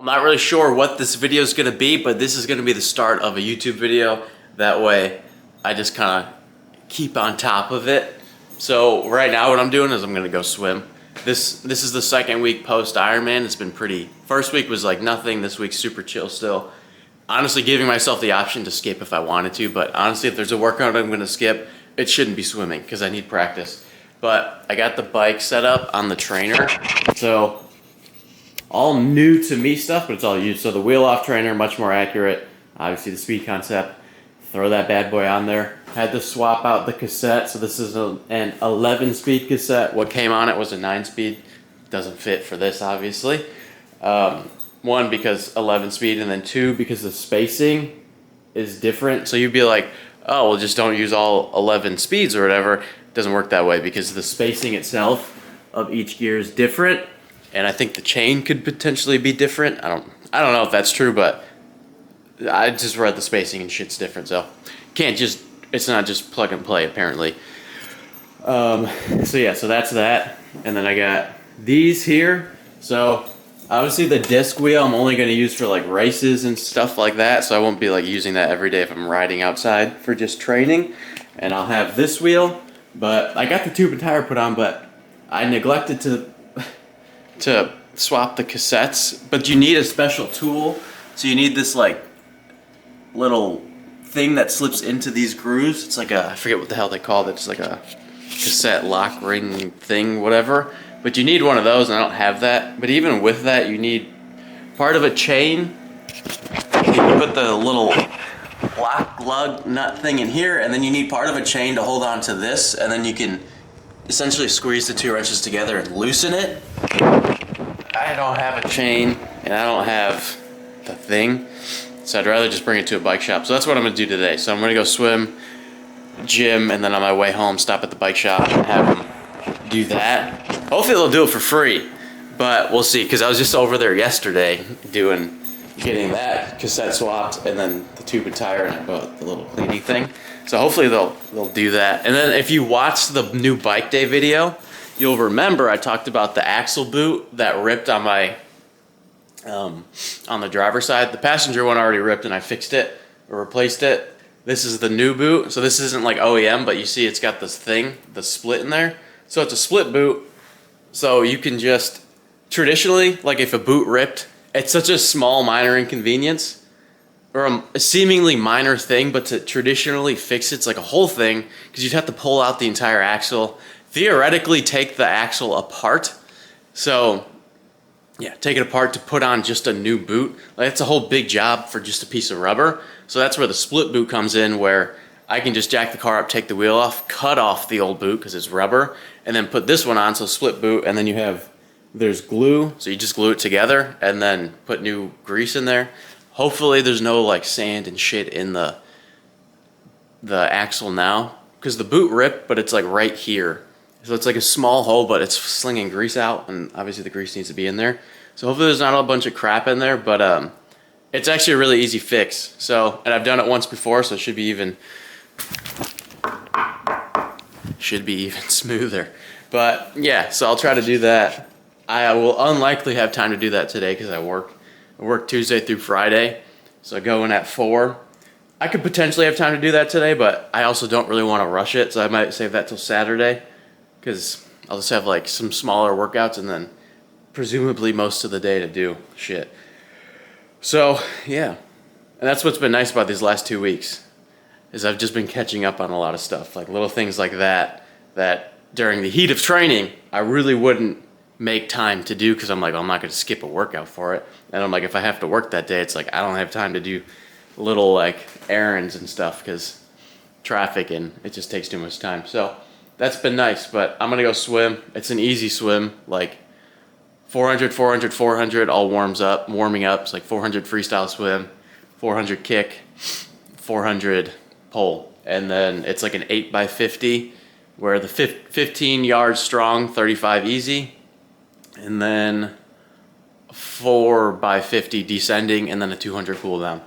I'm not really sure what this video is going to be, but this is going to be the start of a YouTube video. That way I just kind of keep on top of it. So right now what I'm doing is I'm going to go swim. This is the second week post Ironman. It's been pretty, first week was like nothing, this week's super chill still. Honestly giving myself the option to skip if I wanted to, but honestly if there's a workout I'm going to skip, it shouldn't be swimming because I need practice. But I got the bike set up on the trainer, so all new to me stuff, but it's all used. So the wheel off trainer, much more accurate. Obviously the speed concept, throw that bad boy on there. Had to swap out the cassette, so this is an 11 speed cassette. What came on it was a 9 speed. Doesn't fit for this obviously. One, because 11 speed, and then two, because the spacing is different. So you'd be like, oh, well just don't use all 11 speeds or whatever. It doesn't work that way because the spacing itself of each gear is different. And I think the chain could potentially be different. I don't know if that's true, but I just read the spacing and shit's different. So can't just, it's not just plug and play apparently. So yeah, so that's that. And then I got these here. So obviously the disc wheel I'm only going to use for like races and stuff like that. So I won't be like using that every day if I'm riding outside for just training. And I'll have this wheel, but I got the tube and tire put on, but I neglected to swap the cassettes. But you need a special tool. So you need this like little thing that slips into these grooves. It's like a, I forget what the hell they call it. It's like a cassette lock ring thing, whatever. But you need one of those, and I don't have that. But even with that, you need part of a chain. You put the little lock lug nut thing in here, and then you need part of a chain to hold on to this, and then you can essentially squeeze the two wrenches together and loosen it. I don't have a chain, and I don't have the thing. So I'd rather just bring it to a bike shop. So that's what I'm going to do today. So I'm going to go swim, gym, and then on my way home, stop at the bike shop and have them do that. Hopefully they'll do it for free, but we'll see. Because I was just over there yesterday getting that cassette swapped, and then the tube and tire, and I bought the little cleaning thing. So hopefully they'll do that. And then if you watch the new bike day video, you'll remember I talked about the axle boot that ripped on my on the driver's side. The passenger one already ripped and I fixed it or replaced it. This is the new boot. So this isn't like OEM, but you see it's got this thing, the split in there. So it's a split boot. So you can just, traditionally, like if a boot ripped, it's such a small minor inconvenience or a seemingly minor thing, but to traditionally fix it's like a whole thing because you'd have to pull out the entire axle, theoretically take the axle apart. So yeah, take it apart to put on just a new boot. Like, it's a whole big job for just a piece of rubber. So that's where the split boot comes in, where I can just jack the car up, take the wheel off, cut off the old boot because it's rubber, and then put this one on, so split boot, and then you have, there's glue, so you just glue it together and then put new grease in there. Hopefully there's no like sand and shit in the axle now, because the boot ripped, but it's like right here. So it's like a small hole, but it's slinging grease out, and obviously the grease needs to be in there. So hopefully there's not a bunch of crap in there, but it's actually a really easy fix. So, and I've done it once before, so it should be even smoother. But yeah, so I'll try to do that. I will unlikely have time to do that today because I work Tuesday through Friday. So I go in at 4. I could potentially have time to do that today, but I also don't really want to rush it, so I might save that till Saturday. Because I'll just have like some smaller workouts and then presumably most of the day to do shit. So yeah, and that's what's been nice about these last 2 weeks is I've just been catching up on a lot of stuff, like little things like that during the heat of training I really wouldn't make time to do because I'm like, well, I'm not going to skip a workout for it. And I'm like, if I have to work that day, it's like I don't have time to do little like errands and stuff because traffic, and it just takes too much time. So that's been nice, but I'm gonna go swim. It's an easy swim, like 400, 400, 400, all warming up. It's like 400 freestyle swim, 400 kick, 400 pole. And then it's like an 8x50 where the 15 yards strong, 35 easy. And then 4x50 descending, and then a 200 cool down.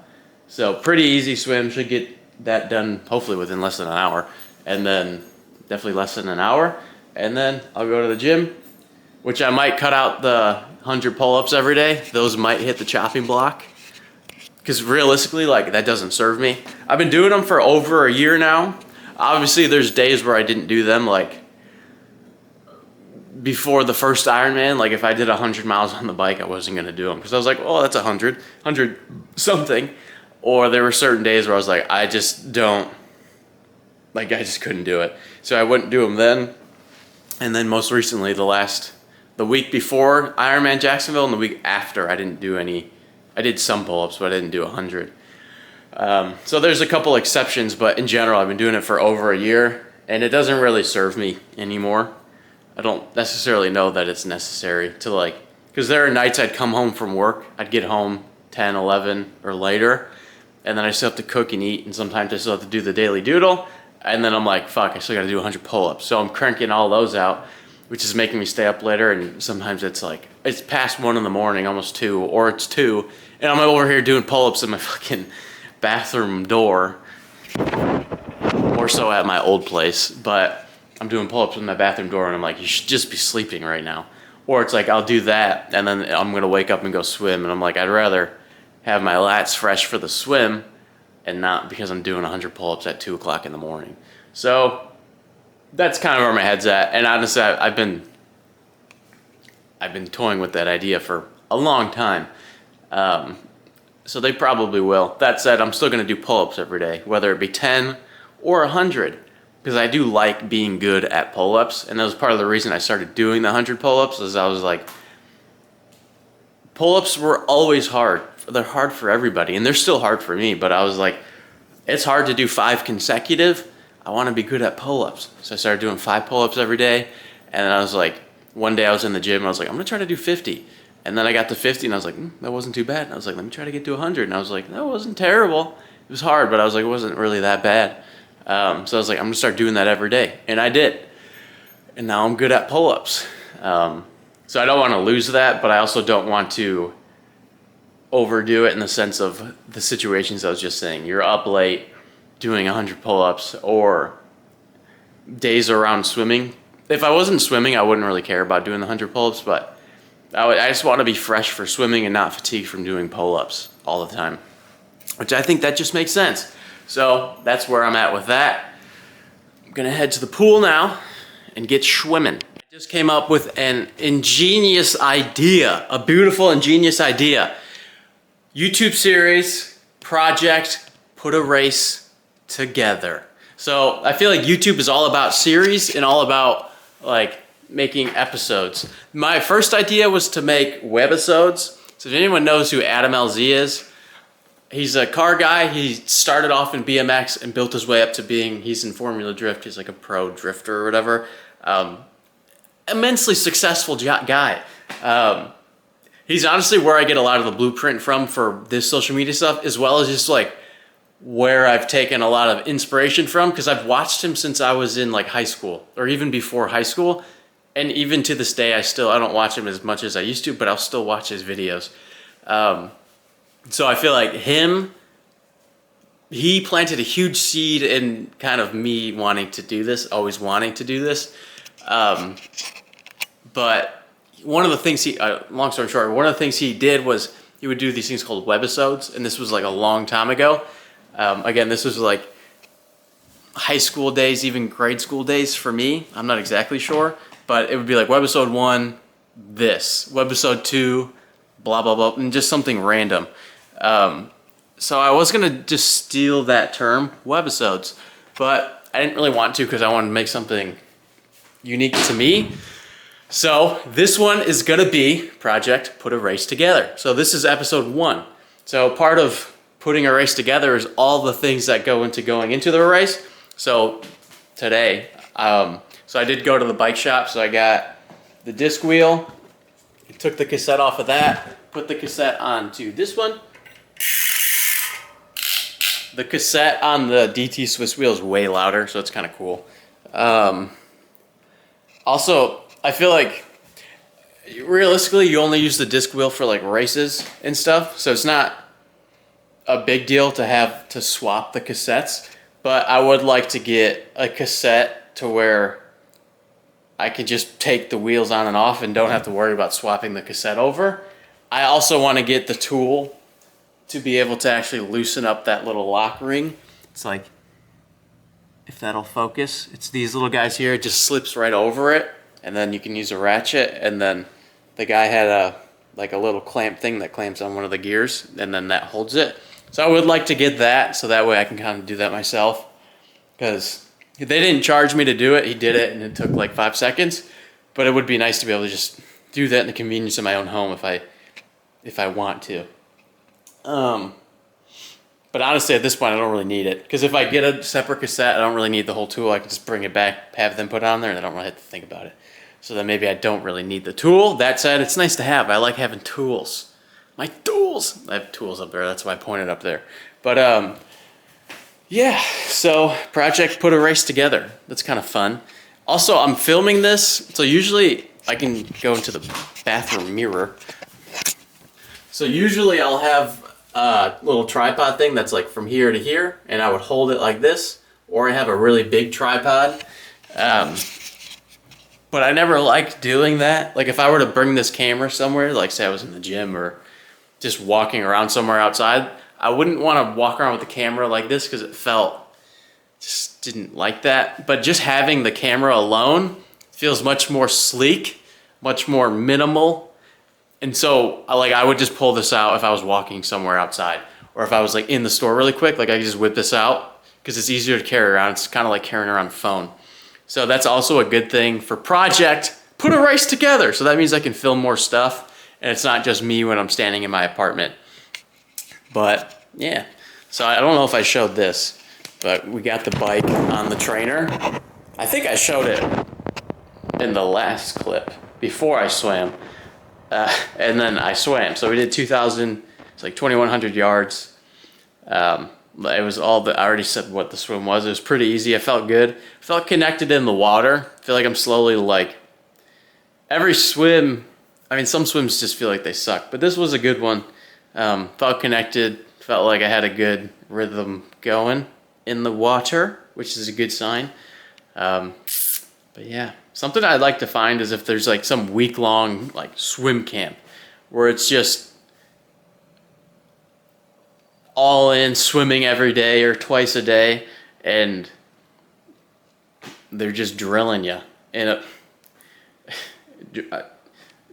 So pretty easy swim, should get that done hopefully within less than an hour. And then definitely less than an hour, and then I'll go to the gym, which I might cut out the 100 pull-ups every day, those might hit the chopping block. Because realistically, like, that doesn't serve me. I've been doing them for over a year now. Obviously, there's days where I didn't do them, like before the first Ironman. Like if I did 100 miles on the bike, I wasn't gonna do them because I was like, oh, that's 100 something. Or there were certain days where I was like, I just couldn't do it. So I wouldn't do them then. And then most recently, the week before Ironman Jacksonville and the week after, I didn't do any. I did some pull-ups, but I didn't do 100. So there's a couple exceptions, but in general, I've been doing it for over a year, and it doesn't really serve me anymore. I don't necessarily know that it's necessary to like, because there are nights I'd come home from work, I'd get home 10, 11 or later, and then I still have to cook and eat, and sometimes I still have to do the daily doodle, and then I'm like, fuck, I still gotta do 100 pull-ups. So I'm cranking all those out, which is making me stay up later, and sometimes it's like, it's past 1 in the morning, almost 2, or it's 2, and I'm over here doing pull-ups in my fucking bathroom door, more so at my old place, but I'm doing pull-ups in my bathroom door, and I'm like, you should just be sleeping right now. Or it's like, I'll do that, and then I'm gonna wake up and go swim, and I'm like, I'd rather have my lats fresh for the swim, and not because I'm doing 100 pull-ups at 2 o'clock in the morning. So that's kind of where my head's at, and honestly, I've been toying with that idea for a long time. So they probably will. That said, I'm still gonna do pull-ups every day, whether it be 10 or 100, because I do like being good at pull-ups, and that was part of the reason I started doing the 100 pull-ups, is I was like, pull-ups were always hard. They're hard for everybody, and they're still hard for me, but I was like, it's hard to do 5 consecutive. I wanna be good at pull-ups. So I started doing 5 pull-ups every day, and then I was like, one day I was in the gym, and I was like, I'm gonna try to do 50. And then I got to 50 and I was like, that wasn't too bad. And I was like, let me try to get to 100. And I was like, that wasn't terrible. It was hard, but I was like, it wasn't really that bad. So I was like, I'm gonna start doing that every day. And I did. And now I'm good at pull-ups. So I don't want to lose that, but I also don't want to overdo it in the sense of the situations I was just saying. You're up late doing 100 pull-ups, or days around swimming. If I wasn't swimming, I wouldn't really care about doing the 100 pull-ups, but I just want to be fresh for swimming and not fatigued from doing pull-ups all the time, which I think that just makes sense. So that's where I'm at with that. I'm gonna head to the pool now and get swimming. I just came up with an ingenious idea, a beautiful, ingenious idea. YouTube series, project, put a race together. So I feel like YouTube is all about series and all about like making episodes. My first idea was to make webisodes. So if anyone knows who Adam LZ is, he's a car guy. He started off in BMX and built his way up to he's in Formula Drift. He's like a pro drifter or whatever. Immensely successful guy. He's honestly where I get a lot of the blueprint from for this social media stuff, as well as just like where I've taken a lot of inspiration from, because I've watched him since I was in like high school or even before high school. And even to this day, I don't watch him as much as I used to, but I'll still watch his videos. So I feel like he planted a huge seed in kind of me wanting to do this, always wanting to do this. But one of the things long story short, one of the things he did was he would do these things called webisodes, and this was like a long time ago. Again, this was like high school days, even grade school days for me. I'm not exactly sure. But it would be like webisode 1, this. Webisode 2, blah, blah, blah, and just something random. So I was going to just steal that term, webisodes, but I didn't really want to because I wanted to make something unique to me. So this one is going to be Project Put a Race Together. So this is episode 1. So part of putting a race together is all the things that go into going into the race. So today, so I did go to the bike shop, so I got the disc wheel, took the cassette off of that, put the cassette onto this one. The cassette on the DT Swiss wheel is way louder, so it's kind of cool. Also, I feel like realistically you only use the disc wheel for like races and stuff, so it's not a big deal to have to swap the cassettes, but I would like to get a cassette to where I can just take the wheels on and off and don't have to worry about swapping the cassette over. I also want to get the tool to be able to actually loosen up that little lock ring. It's like, if that'll focus, it's these little guys here. It just slips right over it, and then you can use a ratchet. And then the guy had a little clamp thing that clamps on one of the gears, and then that holds it. So I would like to get that, so that way I can kind of do that myself. Because they didn't charge me to do it. He did it, and it took like 5 seconds. But it would be nice to be able to just do that in the convenience of my own home if I want to. But honestly, at this point, I don't really need it. Because if I get a separate cassette, I don't really need the whole tool. I can just bring it back, have them put it on there, and I don't really have to think about it. So then maybe I don't really need the tool. That said, it's nice to have. I like having tools. My tools! I have tools up there. That's why I pointed up there. But, yeah. So, project put a race together. That's kind of fun. Also, I'm filming this. So usually, I can go into the bathroom mirror. So usually I'll have a little tripod thing that's like from here to here, and I would hold it like this, or I have a really big tripod. But I never liked doing that. Like if I were to bring this camera somewhere, like say I was in the gym or just walking around somewhere outside, I wouldn't want to walk around with the camera like this because just didn't like that. But just having the camera alone feels much more sleek, much more minimal. And so, I would just pull this out if I was walking somewhere outside. Or if I was, like, in the store really quick, like, I could just whip this out. Because it's easier to carry around. It's kind of like carrying around a phone. So that's also a good thing for project. Put a race together. So that means I can film more stuff. And it's not just me when I'm standing in my apartment. But, yeah. So I don't know if I showed this. But we got the bike on the trainer. I think I showed it in the last clip. Before I swam. And then I swam. So we did 2,000, it's like 2,100 yards. It was I already said what the swim was. It was pretty easy. I felt good. I felt connected in the water. I feel like I'm slowly every swim, some swims just feel like they suck. But this was a good one. Felt connected. Felt like I had a good rhythm going in the water, which is a good sign. But yeah, something I'd like to find is if there's like some week-long swim camp where it's just all in swimming every day or twice a day, and they're just drilling you. And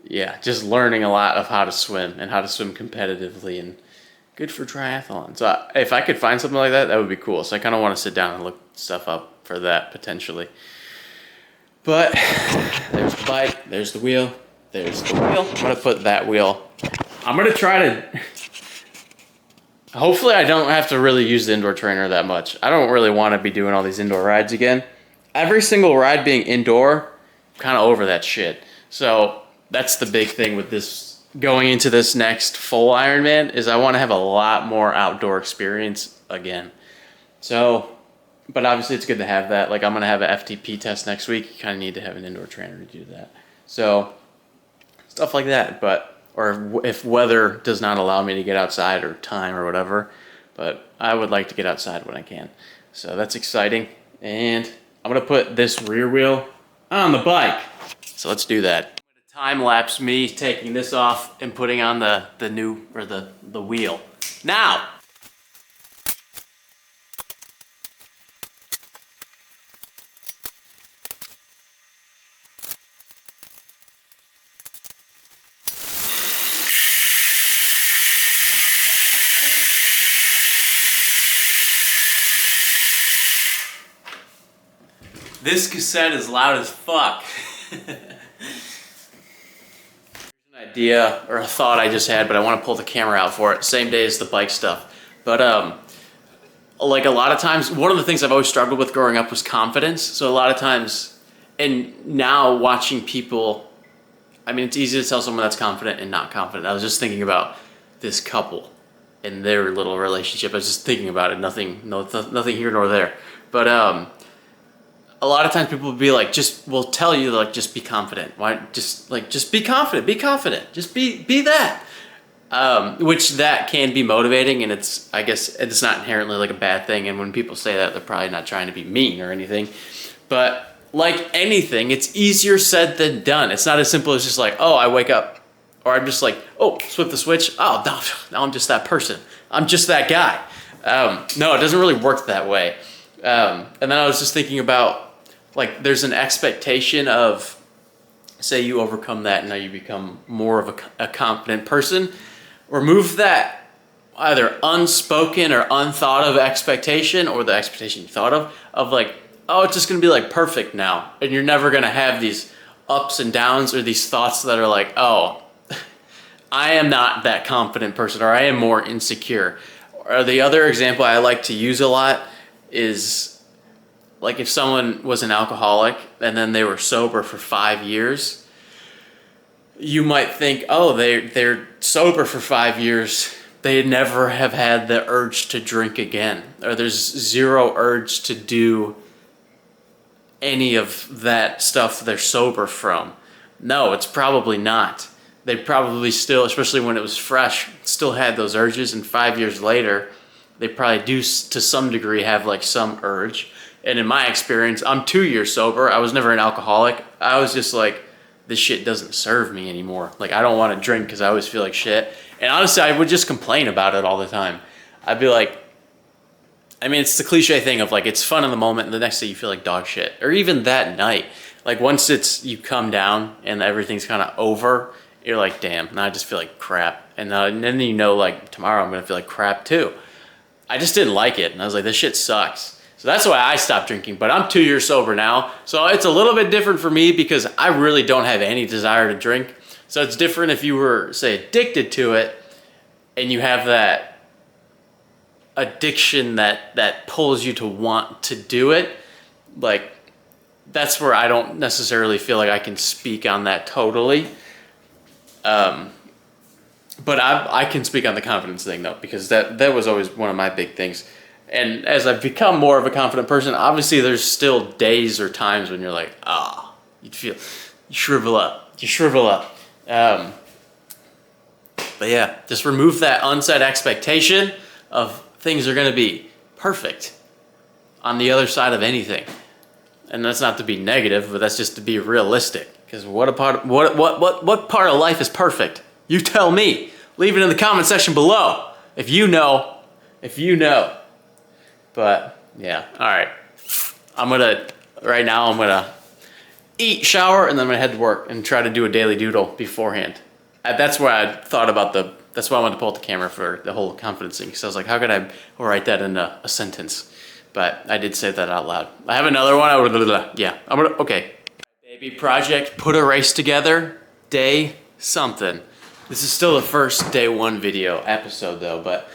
yeah, just learning a lot of how to swim and how to swim competitively, and good for triathlon. So if I could find something like that, that would be cool. So I kind of want to sit down and look stuff up for that potentially. But there's the bike, there's the wheel, there's the wheel. I'm going to put that wheel. I'm going to try to... Hopefully I don't have to really use the indoor trainer that much. I don't really want to be doing all these indoor rides again. Every single ride being indoor, I'm kind of over that shit. So that's the big thing with this, going into this next full Ironman, is I want to have a lot more outdoor experience again. So... But obviously it's good to have that. Like I'm going to have an FTP test next week. You kind of need to have an indoor trainer to do that. So stuff like that. Or if weather does not allow me to get outside or time or whatever. But I would like to get outside when I can. So that's exciting. And I'm going to put this rear wheel on the bike. So let's do that. I'm going to time lapse me taking this off and putting on the wheel. Now. This cassette is loud as fuck. An idea or a thought I just had, but I want to pull the camera out for it. Same day as the bike stuff. But like a lot of times, one of the things I've always struggled with growing up was confidence. So a lot of times, and now watching people, it's easy to tell someone that's confident and not confident. I was just thinking about this couple and their little relationship. I was just thinking about it. Nothing here nor there. But a lot of times people will be like, will tell you just be confident. Why just be confident, just be that. Which that can be motivating, and I guess it's not inherently like a bad thing. And when people say that, they're probably not trying to be mean or anything. But like anything, it's easier said than done. It's not as simple as just like, oh, I wake up. Or I'm just like, oh, flip the switch. Oh, no, now I'm just that person. I'm just that guy. No, it doesn't really work that way. And then I was just thinking about, like, there's an expectation of, say you overcome that and now you become more of a confident person. Remove that either unspoken or unthought of expectation, or the expectation you thought of like, oh, it's just gonna be like perfect now. And you're never gonna have these ups and downs or these thoughts that are like, oh, I am not that confident person, or I am more insecure. Or the other example I like to use a lot is like if someone was an alcoholic and then they were sober for 5 years, you might think, oh, they're sober for 5 years. They never have had the urge to drink again, or there's zero urge to do any of that stuff they're sober from. No, it's probably not. They probably still, especially when it was fresh, still had those urges, and 5 years later, they probably do to some degree have like some urge. And in my experience, I'm 2 years sober. I was never an alcoholic. I was just like, this shit doesn't serve me anymore. Like, I don't want to drink because I always feel like shit. And honestly, I would just complain about it all the time. I'd be like, I mean, it's the cliche thing of like, it's fun in the moment and the next day you feel like dog shit. Or even that night. Like once you come down and everything's kind of over, you're like, damn, now I just feel like crap. And then you know, like tomorrow I'm going to feel like crap too. I just didn't like it. And I was like, this shit sucks. So that's why I stopped drinking, but I'm 2 years sober now. So it's a little bit different for me because I really don't have any desire to drink. So it's different if you were, say, addicted to it and you have that addiction that pulls you to want to do it. Like, that's where I don't necessarily feel like I can speak on that totally. But I can speak on the confidence thing though, because that was always one of my big things. And as I've become more of a confident person, obviously there's still days or times when you're like, you shrivel up. But yeah, just remove that unset expectation of things are gonna be perfect on the other side of anything. And that's not to be negative, but that's just to be realistic. Because what part of life is perfect? You tell me. Leave it in the comment section below. If you know. But yeah, all right. Right now I'm gonna eat, shower, and then I'm gonna head to work and try to do a daily doodle beforehand. That's why I thought about that's why I wanted to pull out the camera for the whole confidence thing. Because I was like, how could I write that in a sentence? But I did say that out loud. I have another one. Okay. Baby project, put a race together, day something. This is still the first day one video episode though, but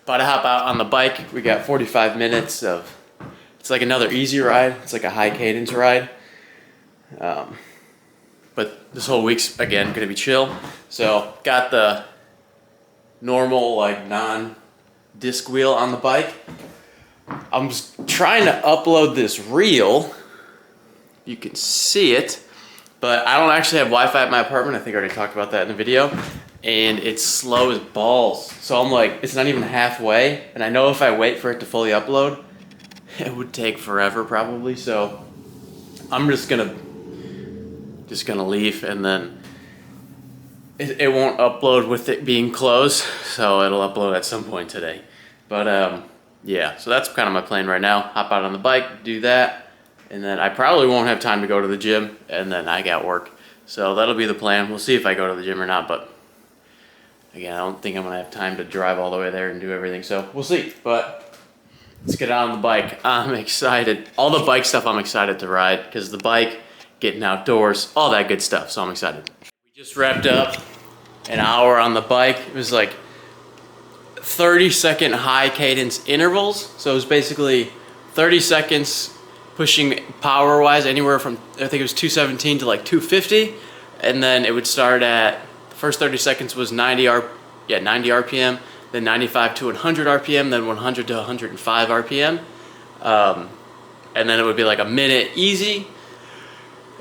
about to hop out on the bike. We got 45 minutes of, it's like another easy ride. It's like a high cadence ride. But this whole week's, again, gonna be chill. So got the normal like non-disc wheel on the bike. I'm just trying to upload this reel. You can see it, but I don't actually have Wi-Fi at my apartment. I think I already talked about that in the video. And it's slow as balls. So I'm like, it's not even halfway. And I know if I wait for it to fully upload, it would take forever probably. So I'm just gonna leave, and then it won't upload with it being closed. So it'll upload at some point today. But yeah, so that's kind of my plan right now. Hop out on the bike, do that. And then I probably won't have time to go to the gym, and then I got work. So that'll be the plan. We'll see if I go to the gym or not, but again, I don't think I'm gonna have time to drive all the way there and do everything, so we'll see. But let's get out on the bike. I'm excited. All the bike stuff I'm excited to ride, because the bike, getting outdoors, all that good stuff, so I'm excited. We just wrapped up an hour on the bike. It was like 30-second high cadence intervals, so it was basically 30 seconds pushing power-wise anywhere from, I think it was 217 to like 250, and then it would start at, the first 30 seconds was 90 RPM, then 95 to 100 RPM, then 100 to 105 RPM, and then it would be like a minute easy,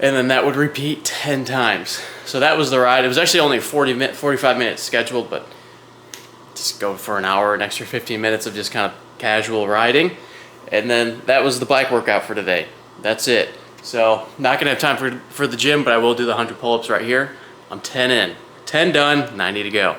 and then that would repeat 10 times. So that was the ride. It was actually only 45 minutes scheduled, but just go for an hour, an extra 15 minutes of just kind of casual riding. And then that was the bike workout for today. That's it. So not gonna have time for the gym, but I will do the 100 pull-ups right here. I'm 10 in, 10 done, 90 to go.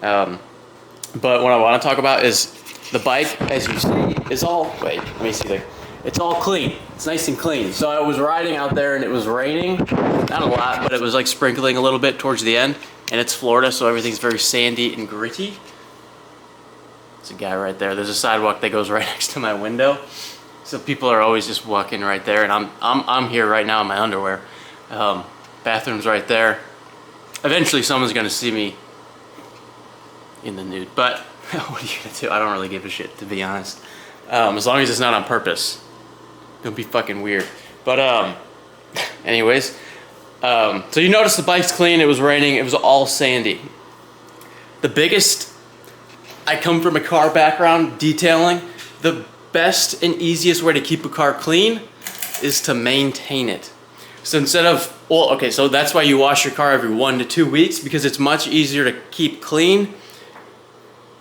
But what I want to talk about is the bike, as you see, is all, wait, let me see it's all clean. It's nice and clean. So I was riding out there and it was raining, not a lot, but it was like sprinkling a little bit towards the end, and it's Florida, so everything's very sandy and gritty. There's a guy right there. There's a sidewalk that goes right next to my window. So people are always just walking right there, and I'm here right now in my underwear. Bathroom's right there. Eventually someone's gonna see me in the nude, but what are you gonna do? I don't really give a shit, to be honest. As long as it's not on purpose. Don't be fucking weird. But anyways, so you notice the bike's clean, it was raining, it was all sandy. The biggest, I come from a car background, detailing. The best and easiest way to keep a car clean is to maintain it. So instead of, well, okay, so that's why you wash your car every 1 to 2 weeks, because it's much easier to keep clean.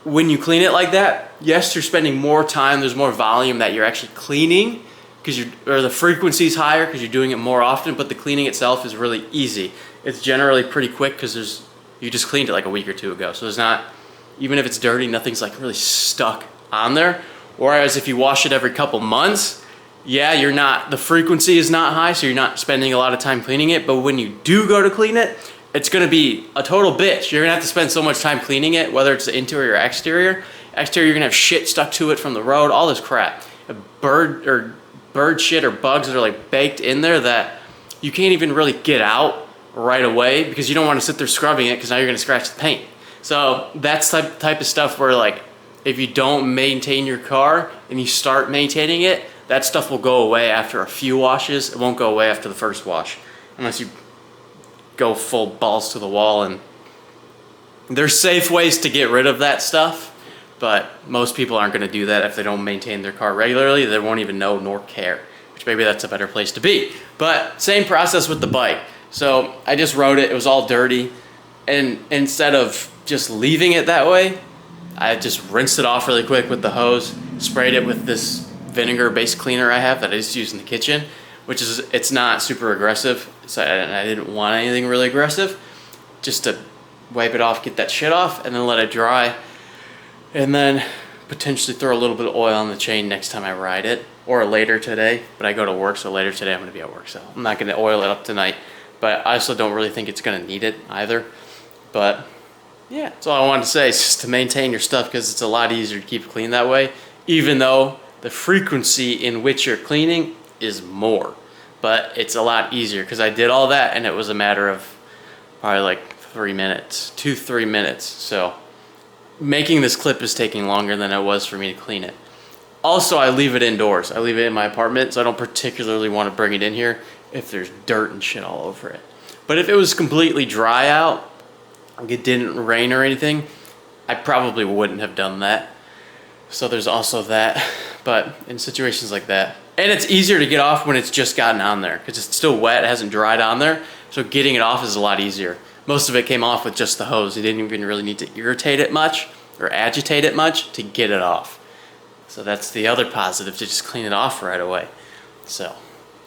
When you clean it like that, yes, you're spending more time, there's more volume that you're actually cleaning, or the frequency is higher because you're doing it more often, but the cleaning itself is really easy. It's generally pretty quick because you just cleaned it like a week or two ago. So there's not, even if it's dirty, nothing's like really stuck on there. Whereas if you wash it every couple months, yeah, the frequency is not high, so you're not spending a lot of time cleaning it, but when you do go to clean it, it's gonna be a total bitch. You're gonna have to spend so much time cleaning it, whether it's the interior or exterior. Exterior, you're gonna have shit stuck to it from the road, all this crap. A bird shit or bugs that are like baked in there that you can't even really get out right away because you don't wanna sit there scrubbing it because now you're gonna scratch the paint. So that's type of stuff where, like, if you don't maintain your car and you start maintaining it, that stuff will go away after a few washes. It won't go away after the first wash unless you go full balls to the wall. And there's safe ways to get rid of that stuff, but most people aren't going to do that if they don't maintain their car regularly. They won't even know nor care, which maybe that's a better place to be. But same process with the bike. So I just rode it, it was all dirty, and instead of just leaving it that way, I just rinsed it off really quick with the hose, sprayed it with this vinegar-based cleaner I have that I just use in the kitchen, which is, it's not super aggressive, so I didn't want anything really aggressive, just to wipe it off, get that shit off, and then let it dry, and then potentially throw a little bit of oil on the chain next time I ride it, or later today, but I go to work, so later today I'm gonna be at work, so I'm not gonna oil it up tonight, but I also don't really think it's gonna need it either. But yeah, that's all I wanted to say, is just to maintain your stuff, because it's a lot easier to keep it clean that way, even though the frequency in which you're cleaning is more. But it's a lot easier because I did all that and it was a matter of probably like 3 minutes, 2-3 minutes. So making this clip is taking longer than it was for me to clean it. Also, I leave it indoors. I leave it in my apartment, so I don't particularly want to bring it in here if there's dirt and shit all over it. But if it was completely dry out, like it didn't rain or anything, I probably wouldn't have done that. So there's also that. But in situations like that, and it's easier to get off when it's just gotten on there because it's still wet, it hasn't dried on there, so getting it off is a lot easier. Most of it came off with just the hose. You didn't even really need to irritate it much or agitate it much to get it off. So that's the other positive, to just clean it off right away. So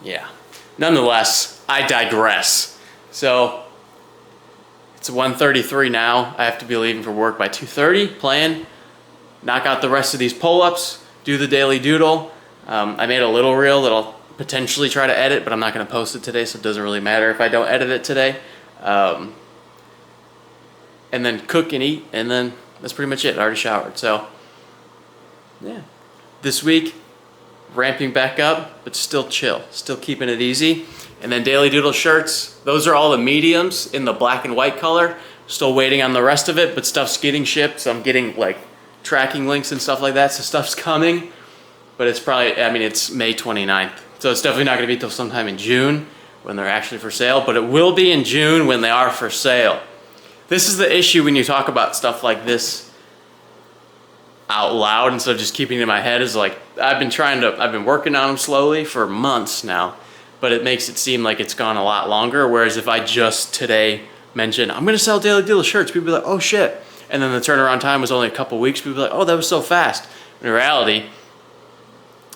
yeah, nonetheless, I digress. So it's 1:33 now. I have to be leaving for work by 2:30. Plan, knock out the rest of these pull-ups, do the daily doodle. I made a little reel that I'll potentially try to edit, but I'm not going to post it today, so it doesn't really matter if I don't edit it today. And then cook and eat, and then that's pretty much it. I already showered, so yeah. This week, ramping back up, but still chill, still keeping it easy. And then daily doodle shirts, those are all the mediums in the black and white color. Still waiting on the rest of it, but stuff's getting shipped, so I'm getting like tracking links and stuff like that, so stuff's coming. But it's probably, I mean, it's May 29th, so it's definitely not gonna be till sometime in June when they're actually for sale, but it will be in June when they are for sale. This is the issue when you talk about stuff like this out loud instead of just keeping it in my head, is like, I've been working on them slowly for months now, but it makes it seem like it's gone a lot longer, whereas if I just today mention, I'm gonna sell daily doodle shirts, people be like, oh shit. And then the turnaround time was only a couple weeks, people be like, oh, that was so fast. In reality,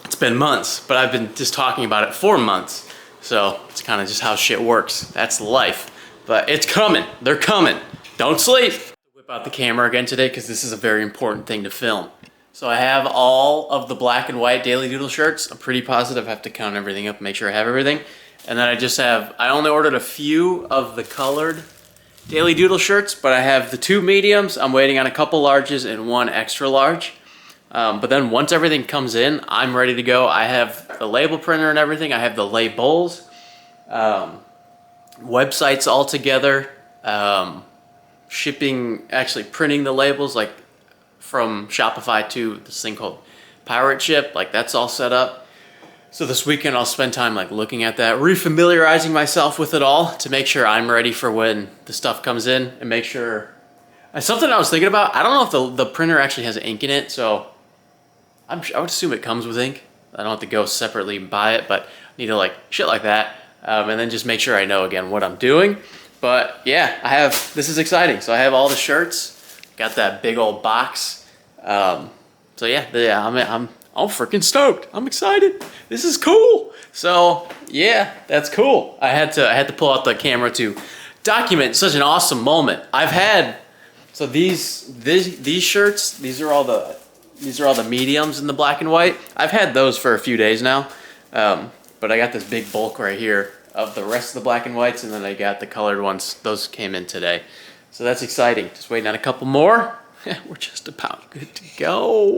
it's been months, but I've been just talking about it for months. So it's kind of just how shit works. That's life. But it's coming. They're coming. Don't sleep. Whip out the camera again today because this is a very important thing to film. So I have all of the black and white Daily Doodle shirts. I'm pretty positive. I have to count everything up and make sure I have everything. And then I only ordered a few of the colored Daily Doodle shirts, but I have the 2 mediums. I'm waiting on a couple larges and 1 extra large. But then once everything comes in, I'm ready to go. I have the label printer and everything. I have the labels, websites all together, shipping, actually printing the labels like from Shopify to this thing called Pirate Ship. Like that's all set up. So this weekend I'll spend time like looking at that, refamiliarizing myself with it all to make sure I'm ready for when the stuff comes in and make sure. Something I was thinking about, I don't know if the printer actually has ink in it, so I would assume it comes with ink. I don't have to go separately and buy it, but I need to like shit like that. And then just make sure I know again what I'm doing. But yeah, this is exciting. So I have all the shirts, got that big old box. So yeah, I'm freaking stoked. I'm excited. This is cool. So yeah, that's cool. I had to pull out the camera to document such an awesome moment. So these shirts, these are all the mediums in the black and white. I've had those for a few days now, but I got this big bulk right here of the rest of the black and whites, and then I got the colored ones. Those came in today. So that's exciting. Just waiting on a couple more. We're just about good to go.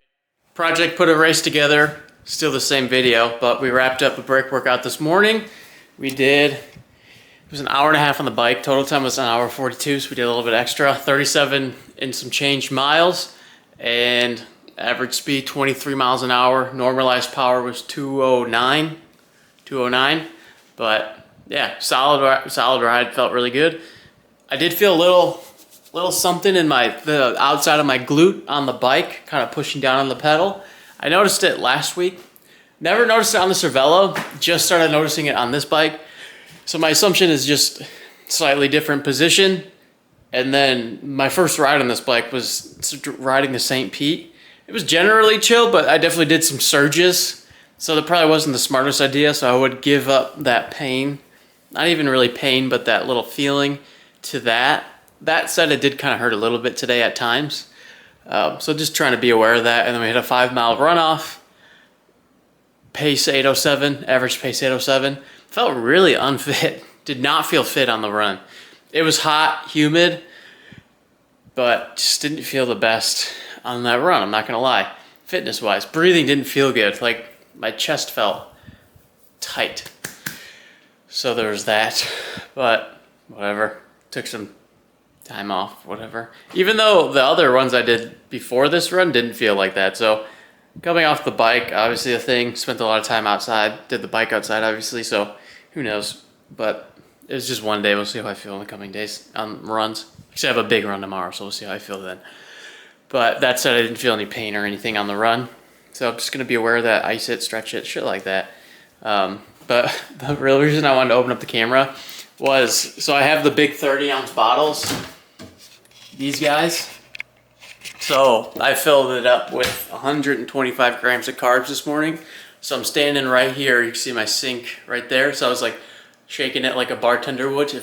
Project put a race together. Still the same video, but we wrapped up a break workout this morning. It was an hour and a half on the bike. Total time was an hour 42, so we did a little bit extra. 37 and some change miles, and average speed 23 miles an hour. Normalized power was 209. But yeah, solid ride. Felt really good. I did feel a little something in the outside of my glute on the bike, kind of pushing down on the pedal. I noticed it last week. Never noticed it on the Cervelo. Just started noticing it on this bike. So my assumption is just slightly different position. And then my first ride on this bike was riding the St. Pete. It was generally chill, but I definitely did some surges. So that probably wasn't the smartest idea. So I would give up that pain. Not even really pain, but that little feeling to that. That said, it did kind of hurt a little bit today at times. So just trying to be aware of that. And then we hit a 5-mile runoff. Pace 807, average pace 807. Felt really unfit. Did not feel fit on the run. It was hot, humid, but just didn't feel the best on that run. I'm not gonna lie. Fitness-wise, breathing didn't feel good. Like my chest felt tight. So there was that, but whatever. Took some time off, whatever. Even though the other runs I did before this run didn't feel like that. So coming off the bike, obviously a thing. Spent a lot of time outside. Did the bike outside, obviously. So who knows? But it was just one day. We'll see how I feel in the coming days on runs. Actually, I have a big run tomorrow, so we'll see how I feel then. But that said, I didn't feel any pain or anything on the run. So I'm just going to be aware of that. Ice it, stretch it, shit like that. But the real reason I wanted to open up the camera was, so I have the big 30-ounce bottles. These guys. So I filled it up with 125 grams of carbs this morning. So I'm standing right here. You can see my sink right there. So I was like shaking it like a bartender would.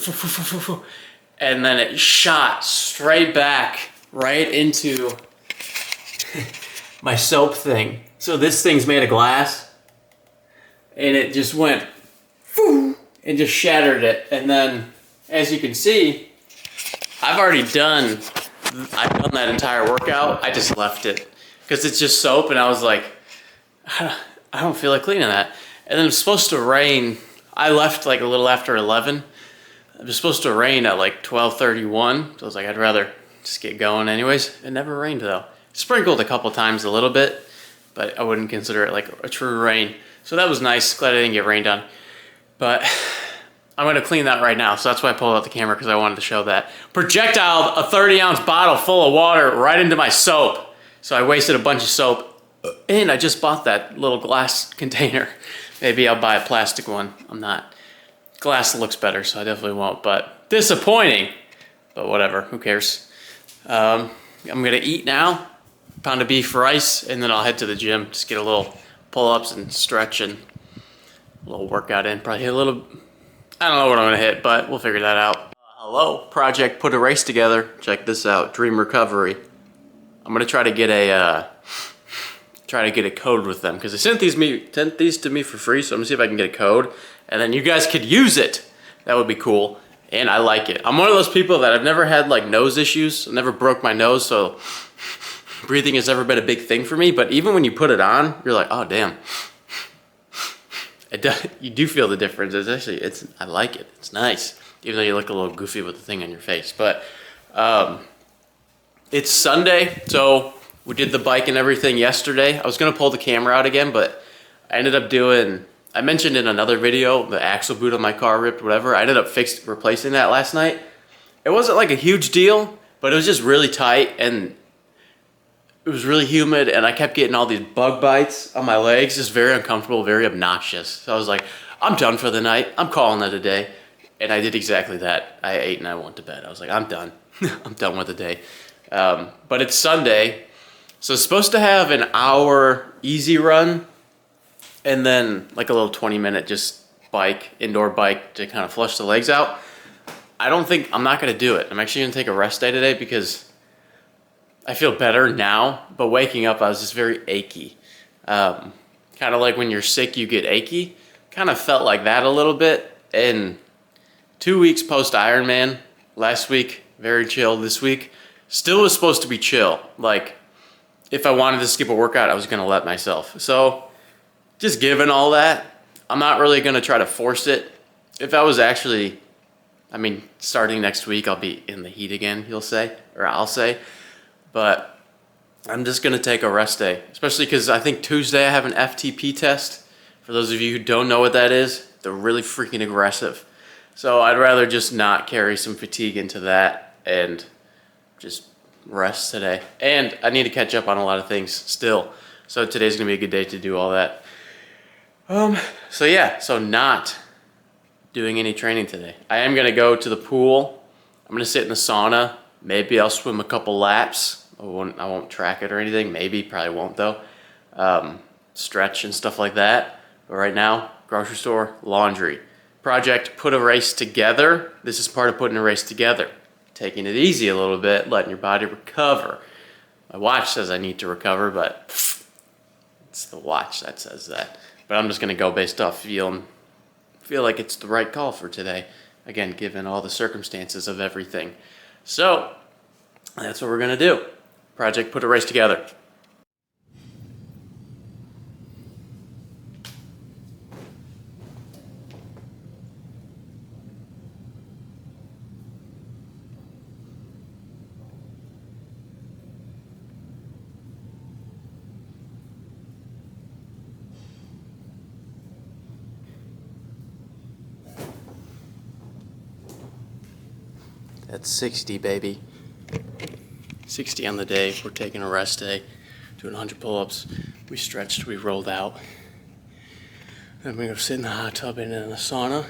And then it shot straight back right into my soap thing. So this thing's made of glass. And it just went and just shattered it. And then, as you can see, I've done that entire workout. I just left it because it's just soap, and I was like, I don't feel like cleaning that. And then it was supposed to rain. I left like a little after 11. It was supposed to rain at like 12:31. So I was like, I'd rather just get going anyways. It never rained though. Sprinkled a couple times a little bit, but I wouldn't consider it like a true rain. So that was nice. Glad I didn't get rained on. But I'm going to clean that right now. So that's why I pulled out the camera, because I wanted to show that. Projectile a 30-ounce bottle full of water right into my soap. So I wasted a bunch of soap. And I just bought that little glass container. Maybe I'll buy a plastic one. I'm not. Glass looks better, so I definitely won't. But disappointing. But whatever. Who cares? I'm going to eat now. Pound of beef rice. And then I'll head to the gym. Just get a little pull-ups and stretch and a little workout in. Probably hit a little, I don't know what I'm gonna hit, but we'll figure that out. Hello, project put a race together. Check this out, dream recovery. I'm gonna try to get a code with them because they sent these to me for free. So I'm gonna see if I can get a code, and then you guys could use it. That would be cool. And I like it. I'm one of those people that I've never had like nose issues. I never broke my nose, so breathing has never been a big thing for me. But even when you put it on, you're like, oh damn. You do feel the difference. I like it. It's nice. Even though you look a little goofy with the thing on your face. But it's Sunday, so we did the bike and everything yesterday. I was gonna pull the camera out again, but I ended up doing, I mentioned in another video, the axle boot on my car ripped, whatever. I ended up replacing that last night. It wasn't like a huge deal, but it was just really tight and it was really humid and I kept getting all these bug bites on my legs. Just very uncomfortable, very obnoxious. So I was like, I'm done for the night. I'm calling it a day. And I did exactly that. I ate and I went to bed. I was like, I'm done. I'm done with the day. But it's Sunday, so it's supposed to have an hour easy run and then like a little 20-minute just indoor bike to kind of flush the legs out. I'm not gonna do it. I'm actually gonna take a rest day today because I feel better now, but waking up I was just very achy. Kind of like when you're sick you get achy. Kind of felt like that a little bit. And 2 weeks post Ironman, last week, very chill. This week, still was supposed to be chill. Like, if I wanted to skip a workout, I was gonna let myself. So, just given all that, I'm not really gonna try to force it. If I was actually, starting next week, I'll be in the heat again, you'll say, or I'll say. But I'm just gonna take a rest day, especially because I think Tuesday I have an FTP test. For those of you who don't know what that is, they're really freaking aggressive. So I'd rather just not carry some fatigue into that and just rest today. And I need to catch up on a lot of things still. So today's gonna be a good day to do all that. So not doing any training today. I am gonna go to the pool. I'm gonna sit in the sauna. Maybe I'll swim a couple laps. I won't track it or anything. Maybe, probably won't though. Stretch and stuff like that. But right now, grocery store, laundry. Project put a race together. This is part of putting a race together. Taking it easy a little bit, letting your body recover. My watch says I need to recover, but it's the watch that says that. But I'm just gonna go based off feel like it's the right call for today. Again, given all the circumstances of everything. So, that's what we're gonna do. Project put a race together. That's 60, baby. 60 on the day. We're taking a rest day, doing 100 pull-ups. We stretched, we rolled out. Then I'm gonna go sit in the hot tub and in the sauna.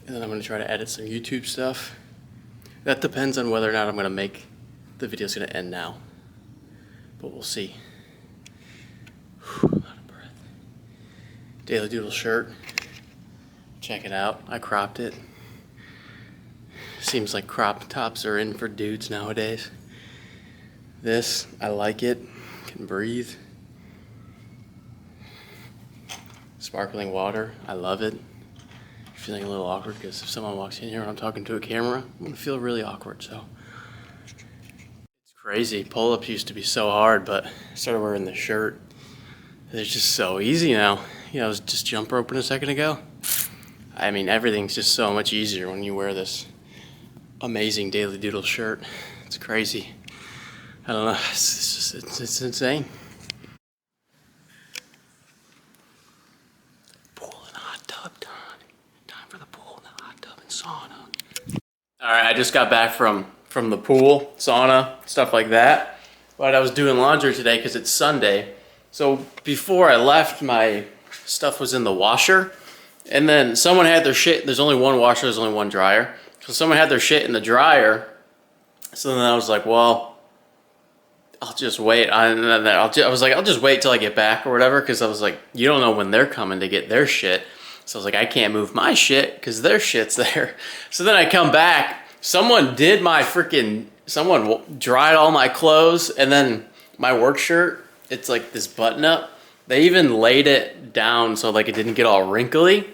And then I'm gonna try to edit some YouTube stuff. That depends on whether or not I'm gonna make the video's gonna end now. But we'll see. Whew, out of breath. Daily Doodle shirt. Check it out. I cropped it. Seems like crop tops are in for dudes nowadays. This, I like it. Can breathe. Sparkling water, I love it. Feeling a little awkward because if someone walks in here and I'm talking to a camera, I'm gonna feel really awkward, so. It's crazy, pull-ups used to be so hard, but I started wearing this shirt. They're just so easy now. You know, I was just jump roping a second ago. Everything's just so much easier when you wear this amazing Daily Doodle shirt. It's crazy. I don't know, it's insane. Pool and hot tub time. Time for the pool and the hot tub and sauna. All right, I just got back from the pool, sauna, stuff like that. But I was doing laundry today because it's Sunday. So before I left, my stuff was in the washer. And then someone had their shit, there's only one washer, there's only one dryer. So someone had their shit in the dryer. So then I was like, well, I'll just wait. And then I was like, I'll just wait till I get back or whatever, because I was like, you don't know when they're coming to get their shit. So I was like, I can't move my shit because their shit's there. So then I come back. Someone dried all my clothes, and then my work shirt, it's like this button up. They even laid it down so like it didn't get all wrinkly.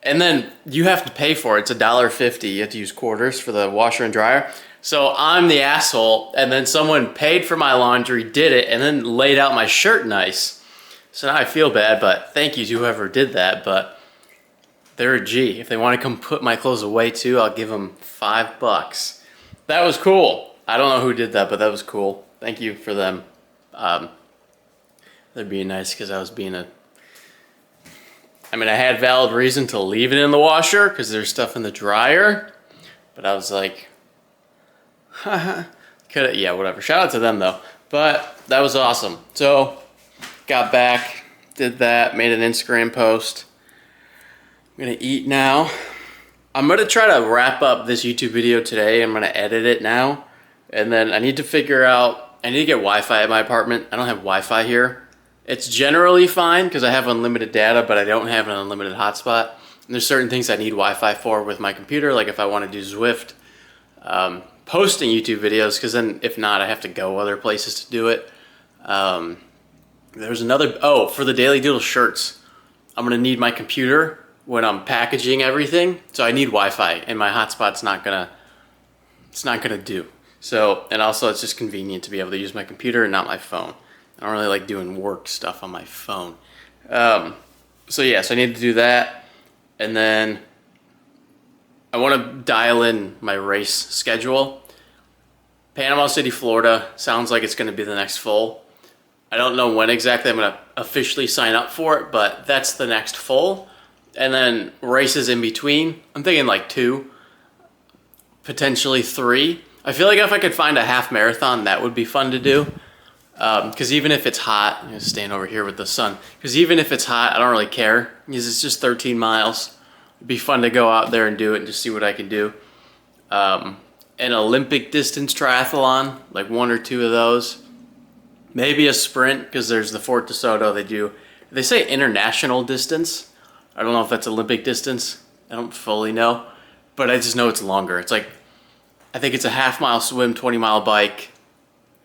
And then you have to pay for it. It's $1.50. You have to use quarters for the washer and dryer. So I'm the asshole, and then someone paid for my laundry, did it, and then laid out my shirt nice. So now I feel bad, but thank you to whoever did that, but they're a G. If they want to come put my clothes away too, I'll give them $5. That was cool. I don't know who did that, but that was cool. Thank you for them. They're being nice because I was being I had valid reason to leave it in the washer because there's stuff in the dryer, but I was like, yeah, whatever. Shout out to them though. But that was awesome. So got back, did that, made an Instagram post. I'm gonna eat now. I'm gonna try to wrap up this YouTube video today. I'm gonna edit it now. And then I need to figure out, I need to get Wi-Fi at my apartment. I don't have Wi-Fi here. It's generally fine because I have unlimited data, but I don't have an unlimited hotspot. And there's certain things I need Wi-Fi for with my computer, like if I want to do Zwift, posting YouTube videos, because then if not, I have to go other places to do it. There's another, for the Daily Doodle shirts, I'm gonna need my computer when I'm packaging everything. So I need Wi-Fi, and my hotspot's not gonna do. So, and also it's just convenient to be able to use my computer and not my phone. I don't really like doing work stuff on my phone. So yeah, so I need to do that. And then I want to dial in my race schedule. Panama City, Florida sounds like it's going to be the next full. I don't know when exactly I'm going to officially sign up for it, but that's the next full. And then races in between. I'm thinking like 2, potentially 3. I feel like if I could find a half marathon, that would be fun to do. Because even if it's hot, I'm gonna stand over here with the sun. Because even if it's hot, I don't really care. Because it's just 13 miles. It'd be fun to go out there and do it and just see what I can do. An Olympic distance triathlon, like 1 or 2 of those. Maybe a sprint, because there's the Fort DeSoto. They say international distance. I don't know if that's Olympic distance. I don't fully know. But I just know it's longer. It's like, I think it's a half-mile swim, 20-mile bike.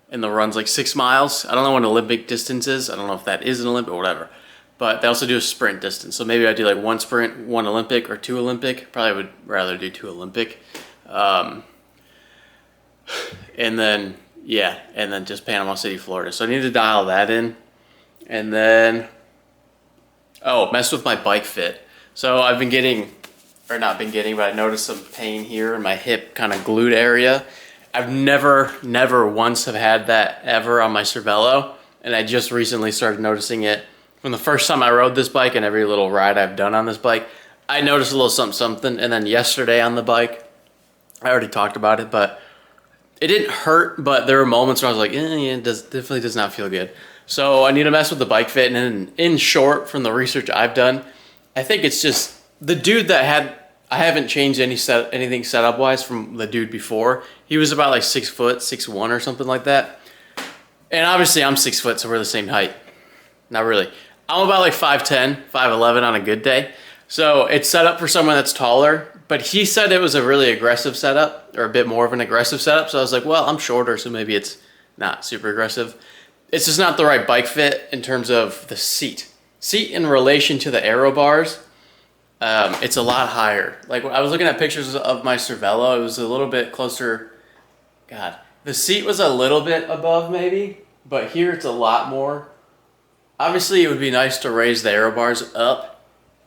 And the run's like 6 miles. I don't know what an Olympic distance is. I don't know if that is an Olympic or whatever. But they also do a sprint distance. So maybe I do like 1 sprint, 1 Olympic, or 2 Olympic. Probably would rather do 2 Olympic. And then, yeah, and then just Panama City, Florida. So I need to dial that in. And then, mess with my bike fit. So I've been getting, or not been getting, but I noticed some pain here in my hip kind of glute area. I've never once have had that ever on my Cervelo, and I just recently started noticing it. From the first time I rode this bike and every little ride I've done on this bike, I noticed a little something, and then yesterday on the bike, I already talked about it, but it didn't hurt, but there were moments where I was like, it definitely does not feel good. So I need to mess with the bike fit, and in short, from the research I've done, I think it's just the dude that had, I haven't changed anything setup wise from the dude before. He was about like 6 foot, 6'1" or something like that. And obviously I'm 6 foot, so we're the same height. Not really. I'm about like 5'10", 5'11" on a good day. So it's set up for someone that's taller, but he said it was a really aggressive setup, or a bit more of an aggressive setup. So I was like, well, I'm shorter, so maybe it's not super aggressive. It's just not the right bike fit in terms of the seat. Seat in relation to the aero bars, it's a lot higher. Like I was looking at pictures of my Cervelo, it was a little bit closer. God, the seat was a little bit above maybe, but here it's a lot more. Obviously it would be nice to raise the aero bars up.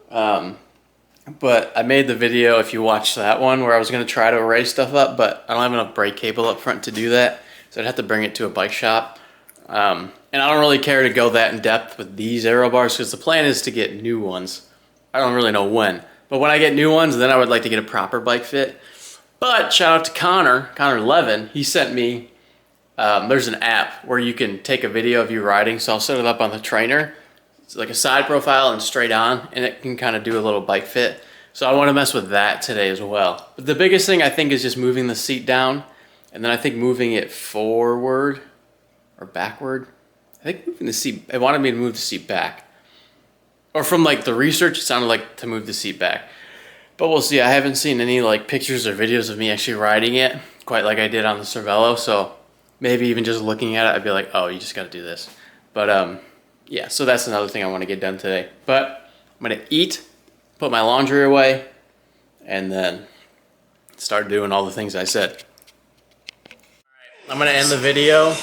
But I made the video, if you watched that one, where I was gonna try to raise stuff up, but I don't have enough brake cable up front to do that. So I'd have to bring it to a bike shop. And I don't really care to go that in depth with these aero bars because the plan is to get new ones. I don't really know when, but when I get new ones, then I would like to get a proper bike fit. But shout out to Connor Levin. He sent me, there's an app where you can take a video of you riding. So I'll set it up on the trainer. It's like a side profile and straight on, and it can kind of do a little bike fit. So I want to mess with that today as well. But the biggest thing I think is just moving the seat down, and then I think moving it forward, or backward. I think moving the seat, it wanted me to move the seat back. Or from like the research, it sounded like to move the seat back. But we'll see. I haven't seen any like pictures or videos of me actually riding it quite like I did on the Cervelo. So maybe even just looking at it, I'd be like, oh, you just got to do this. But yeah, so that's another thing I want to get done today. But I'm going to eat, put my laundry away, and then start doing all the things I said. All right, I'm going to end the video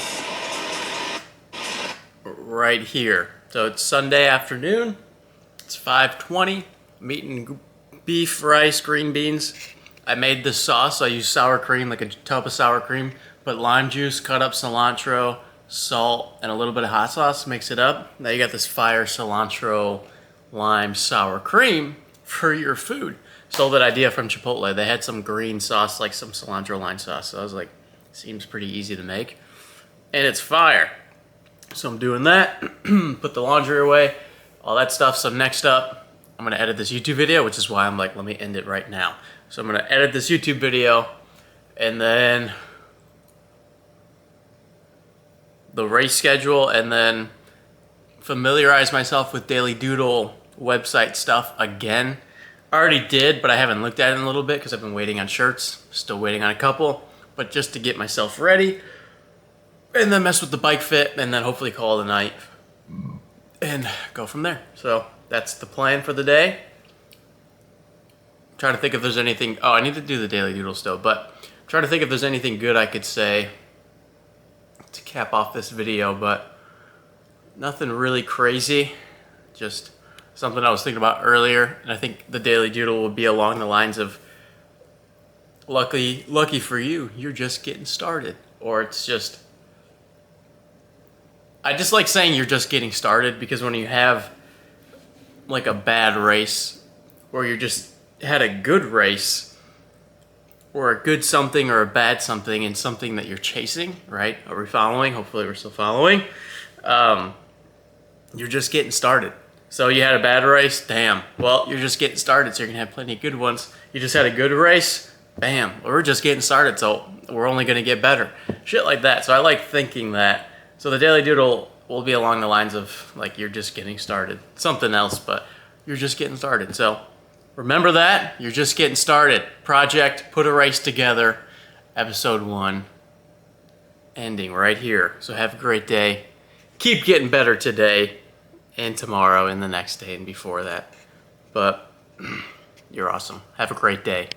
right here. So it's Sunday afternoon. It's 5:20. I'm eating beef, rice, green beans. I made this sauce. I used sour cream, like a tub of sour cream, put lime juice, cut up cilantro, salt, and a little bit of hot sauce, mix it up. Now you got this fire cilantro lime sour cream for your food. Stole that idea from Chipotle. They had some green sauce, like some cilantro lime sauce. So I was like, seems pretty easy to make. And it's fire. So I'm doing that. Put the laundry away, all that stuff. So next up, I'm gonna edit this YouTube video, which is why I'm like, let me end it right now. So I'm gonna edit this YouTube video, and then the race schedule, and then familiarize myself with Daily Doodle website stuff again. I already did, but I haven't looked at it in a little bit because I've been waiting on shirts. Still waiting on a couple, but just to get myself ready, and then mess with the bike fit, and then hopefully call it a night and go from there. So that's the plan for the day. Trying to think if there's anything. Oh, I need to do the Daily Doodle still, but trying to think if there's anything good I could say to cap off this video, but nothing really crazy. Just something I was thinking about earlier, and I think the Daily Doodle will be along the lines of, lucky for you, you're just getting started. Or it's just, I just like saying you're just getting started, because when you have like a bad race, or you just had a good race, or a good something or a bad something, and something that you're chasing, right? Are we following? Hopefully we're still following. You're just getting started. So you had a bad race, damn. Well, you're just getting started, so you're gonna have plenty of good ones. You just had a good race, bam. Well, we're just getting started, so we're only gonna get better. Shit like that. So I like thinking that. So the Daily Doodle will be along the lines of like, you're just getting started. Something else, but you're just getting started. So remember that, you're just getting started. Project, put a race together, episode 1, ending right here. So have a great day. Keep getting better today, and tomorrow, and the next day, and before that. But you're awesome. Have a great day.